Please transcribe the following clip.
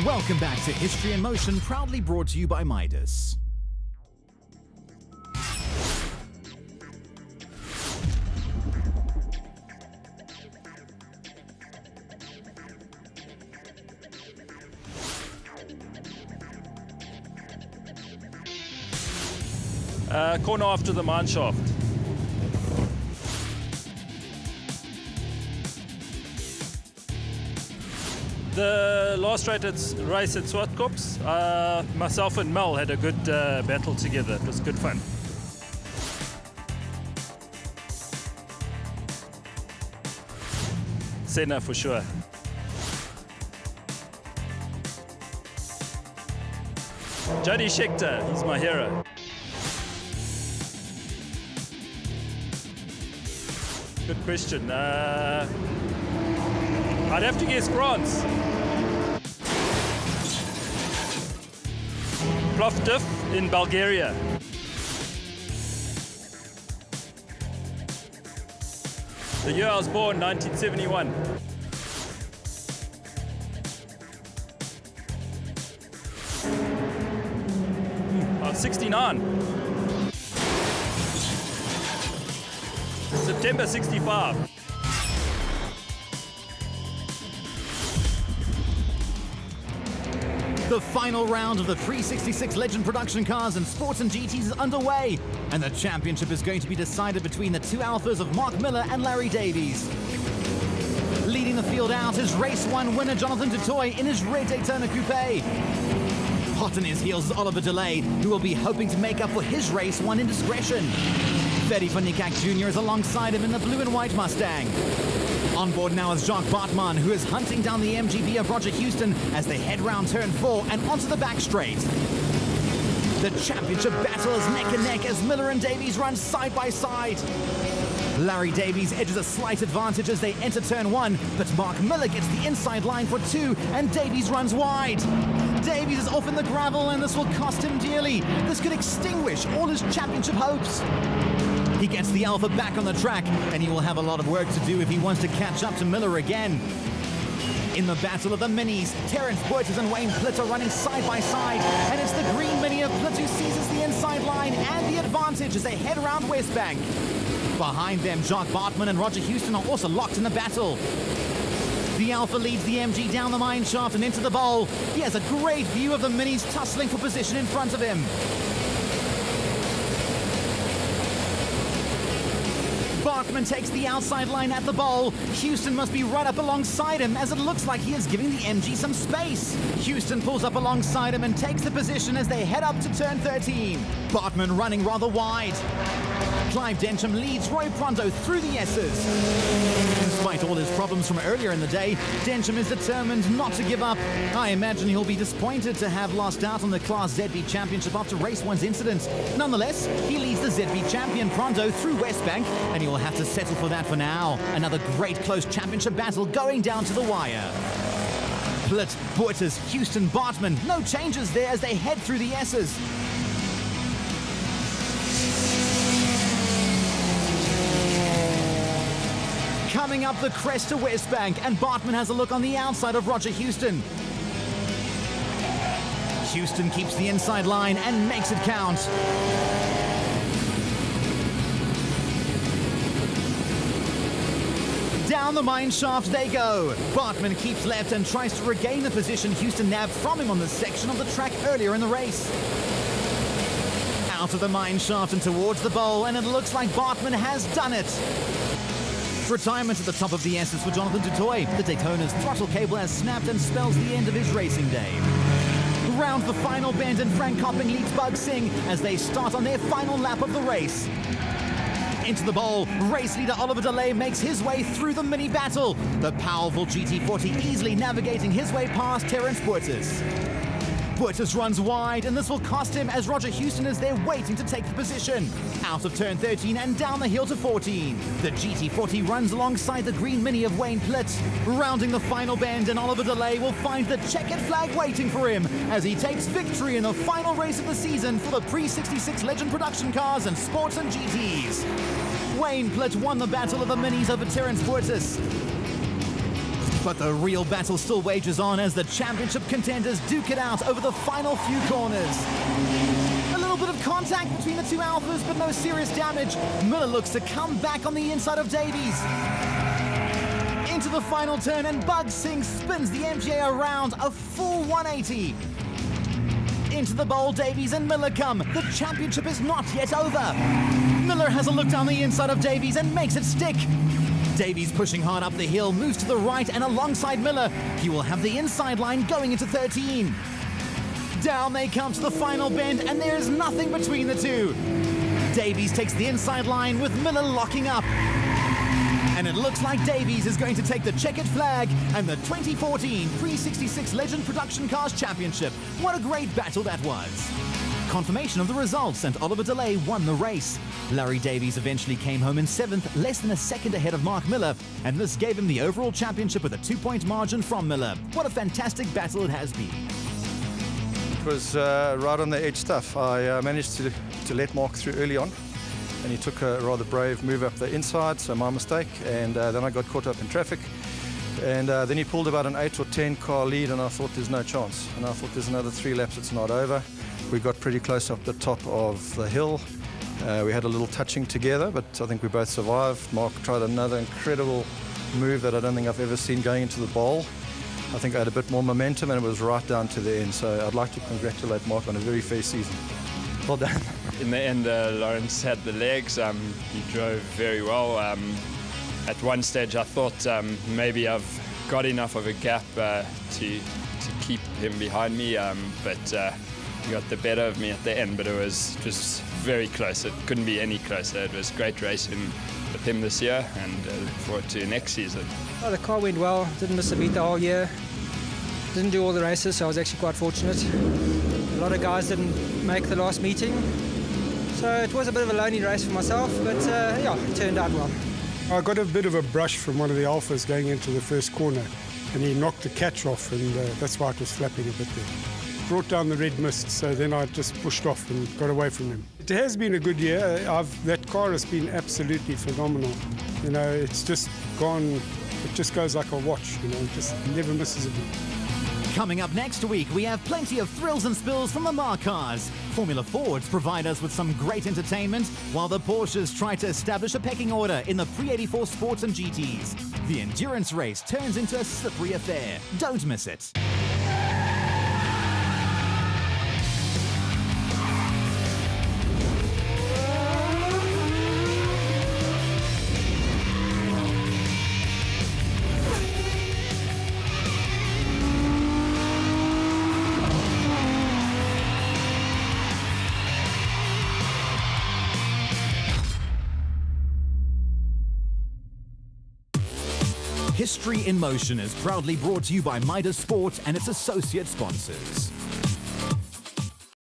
Welcome back to History in Motion, proudly brought to you by Midas. Corner after the mine shaft. The last race at Swartkops, myself and Mel had a good battle together. It was good fun. Senna for sure. Jody Scheckter, he's my hero. Good question. I'd have to guess France. Plovdiv in Bulgaria. The year I was born, 1971. I was 69. September 65. The final round of the 366 Legend Production Cars and Sports and GTs is underway, and the championship is going to be decided between the two alphas of Mark Miller and Larry Davies. Leading the field out is Race 1 winner Jonathan du Toit in his red Daytona Coupe. Hot on his heels is Oliver Delay, who will be hoping to make up for his Race 1 indiscretion. Ferdy van Niekerk Jr. is alongside him in the blue and white Mustang. On board now is Jacques Bartman, who is hunting down the MGB of Roger Houston as they head round turn 4 and onto the back straight. The championship battle is neck and neck as Miller and Davies run side by side. Larry Davies edges a slight advantage as they enter turn 1, but Mark Miller gets the inside line for 2 and Davies runs wide. Davies is off in the gravel and this will cost him dearly. This could extinguish all his championship hopes. He gets the Alpha back on the track, and he will have a lot of work to do if he wants to catch up to Miller again. In the battle of the minis, Terence Boytes and Wayne Plitt are running side by side, and it's the green mini of Plitt who seizes the inside line and the advantage as they head around West Bank. Behind them, Jacques Bartman and Roger Houston are also locked in the battle. The Alpha leads the MG down the mine shaft and into the bowl. He has a great view of the minis tussling for position in front of him. Bartman takes the outside line at the bowl. Houston must be right up alongside him as it looks like he is giving the MG some space. Houston pulls up alongside him and takes the position as they head up to turn 13. Bartman running rather wide. Clive Densham leads Roy Pronto through the S's. Despite all his problems from earlier in the day, Densham is determined not to give up. I imagine he'll be disappointed to have lost out on the Class ZB Championship after Race 1's incident. Nonetheless, he leads the ZB champion Pronto through West Bank, and he will have to settle for that for now. Another great close championship battle going down to the wire. Plitt, Boytes, Houston, Bartman, no changes there as they head through the S's. Coming up the crest to West Bank, and Bartman has a look on the outside of Roger Houston. Houston keeps the inside line and makes it count. Down the mine shaft they go. Bartman keeps left and tries to regain the position Houston nabbed from him on this section of the track earlier in the race. Out of the mine shaft and towards the bowl, and it looks like Bartman has done it. Retirement at the top of the S's for Jonathan du Toit. The Daytona's throttle cable has snapped and spells the end of his racing day. Round the final bend and Frank Copping leads Bug Singh as they start on their final lap of the race. Into the bowl, race leader Oliver Delay makes his way through the mini battle. The powerful GT40 easily navigating his way past Terence Boytes. Boytes runs wide, and this will cost him as Roger Houston is there waiting to take the position. Out of turn 13 and down the hill to 14. The GT40 runs alongside the green mini of Wayne Plitt. Rounding the final bend, and Oliver Delay will find the checkered flag waiting for him as he takes victory in the final race of the season for the Pre-66 Legend Production Cars and Sports and GTs. Wayne Plitt won the battle of the minis over Terence Boytes. But the real battle still wages on as the championship contenders duke it out over the final few corners. A little bit of contact between the two alphas, but no serious damage. Miller looks to come back on the inside of Davies. Into the final turn, and Bug Singh spins the MGA around a full 180. Into the bowl, Davies and Miller come. The championship is not yet over. Miller has a look down the inside of Davies and makes it stick. Davies pushing hard up the hill, moves to the right and alongside Miller. He will have the inside line going into 13. Down they come to the final bend, and there is nothing between the two. Davies takes the inside line with Miller locking up. And it looks like Davies is going to take the checkered flag and the 2014 366 Legend Production Cars Championship. What a great battle that was. Confirmation of the results, and Oliver DeLay won the race. Larry Davies eventually came home in 7th, less than a second ahead of Mark Miller, and this gave him the overall championship with a 2-point margin from Miller. What a fantastic battle it has been. It was right on the edge stuff. I managed to let Mark through early on, and he took a rather brave move up the inside, so my mistake, and then I got caught up in traffic. And then he pulled about an 8 or 10 car lead, and I thought there's no chance. And I thought there's another 3 laps, it's not over. We got pretty close up the top of the hill. We had a little touching together, but I think we both survived. Mark tried another incredible move that I don't think I've ever seen going into the bowl. I think I had a bit more momentum, and it was right down to the end. So I'd like to congratulate Mark on a very fair season. Well done. In the end, Lawrence had the legs. He drove very well. At one stage, I thought maybe I've got enough of a gap to keep him behind me, but he got the better of me at the end. But it was just very close. It couldn't be any closer. It was great racing with him this year, and look forward to next season. Oh, the car went well. Didn't miss a beat the whole year. Didn't do all the races, so I was actually quite fortunate. A lot of guys didn't make the last meeting, so it was a bit of a lonely race for myself, but yeah, it turned out well. I got a bit of a brush from one of the alphas going into the first corner, and he knocked the catch off, and that's why it was flapping a bit there. Brought down the red mist, so then I just pushed off and got away from him. It has been a good year. That car has been absolutely phenomenal. You know, it's just gone, it just goes like a watch, you know, it just never misses a beat. Coming up next week, we have plenty of thrills and spills from the Mark cars. Formula Fords provide us with some great entertainment, while the Porsches try to establish a pecking order in the pre-84 Sports and GTs. The endurance race turns into a slippery affair. Don't miss it. History in Motion is proudly brought to you by Midas Sport and its associate sponsors.